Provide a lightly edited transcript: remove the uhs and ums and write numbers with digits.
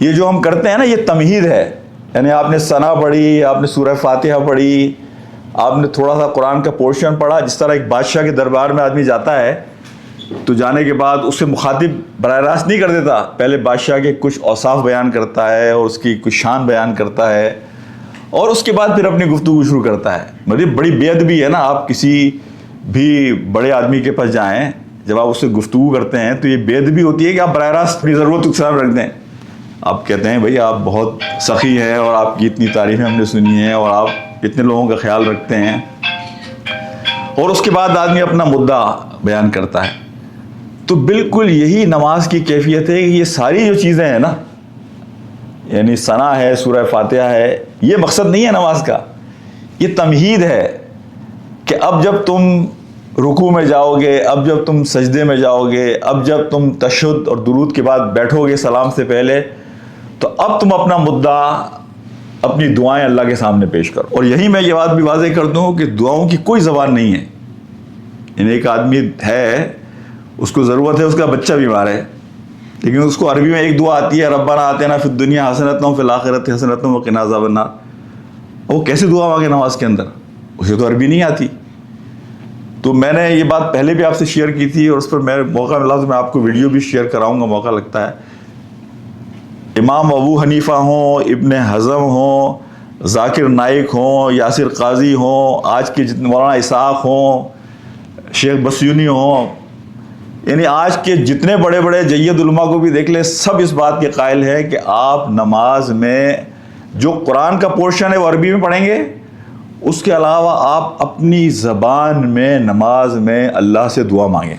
یہ جو ہم کرتے ہیں نا، یہ تمہید ہے. یعنی آپ نے ثنا پڑھی، آپ نے سورہ فاتحہ پڑھی، آپ نے تھوڑا سا قرآن کا پورشن پڑھا. جس طرح ایک بادشاہ کے دربار میں آدمی جاتا ہے تو جانے کے بعد اس سے مخاطب براہ راست نہیں کر دیتا، پہلے بادشاہ کے کچھ اوصاف بیان کرتا ہے اور اس کی کچھ شان بیان کرتا ہے، اور اس کے بعد پھر اپنی گفتگو شروع کرتا ہے. مطلب بڑی بے ادبی ہے نا. آپ کسی بھی بڑے آدمی کے پاس جائیں، جب آپ اس سے گفتگو کرتے ہیں تو یہ بے ادبی ہوتی ہے کہ آپ براہ راست اپنی ضرورت کو سامنے رکھ دیں. آپ کہتے ہیں بھئی آپ بہت سخی ہیں اور آپ کی اتنی تعریفیں ہم نے سنی ہیں اور آپ اتنے لوگوں کا خیال رکھتے ہیں، اور اس کے بعد آدمی اپنا مدعا بیان کرتا ہے. تو بالکل یہی نماز کی کیفیت ہے کہ یہ ساری جو چیزیں ہیں نا، یعنی ثنا ہے، سورہ فاتحہ ہے، یہ مقصد نہیں ہے نماز کا. یہ تمہید ہے کہ اب جب تم رکوع میں جاؤ گے، اب جب تم سجدے میں جاؤ گے، اب جب تم تشہد اور درود کے بعد بیٹھو گے سلام سے پہلے، تو اب تم اپنا مدعا، اپنی دعائیں اللہ کے سامنے پیش کرو. اور یہی میں یہ بات بھی واضح کر دوں کہ دعاؤں کی کوئی زبان نہیں ہے. یعنی ایک آدمی ہے، اس کو ضرورت ہے، اس کا بچہ بیمار ہے، لیکن اس کو عربی میں ایک دعا آتی ہے، ربنا آتنا فی الدنیا حسنۃ وفی الآخرۃ حسنۃ وقنا عذاب النار. وہ کیسے دعا مانگے نماز کے اندر؟ اسے تو عربی نہیں آتی. تو میں نے یہ بات پہلے بھی آپ سے شیئر کی تھی، اور اس پر میں موقع ملا تو میں آپ کو ویڈیو بھی شیئر کراؤں گا، موقع لگتا ہے. امام ابو حنیفہ ہوں، ابن حزم ہوں، ذاکر نائک ہوں، یاسر قاضی ہوں، آج کے جتنے مولانا اسحاق ہوں، شیخ بسیونی ہوں، یعنی آج کے جتنے بڑے بڑے جید علماء کو بھی دیکھ لیں، سب اس بات کے قائل ہیں کہ آپ نماز میں جو قرآن کا پورشن ہے وہ عربی میں پڑھیں گے، اس کے علاوہ آپ اپنی زبان میں نماز میں اللہ سے دعا مانگیں.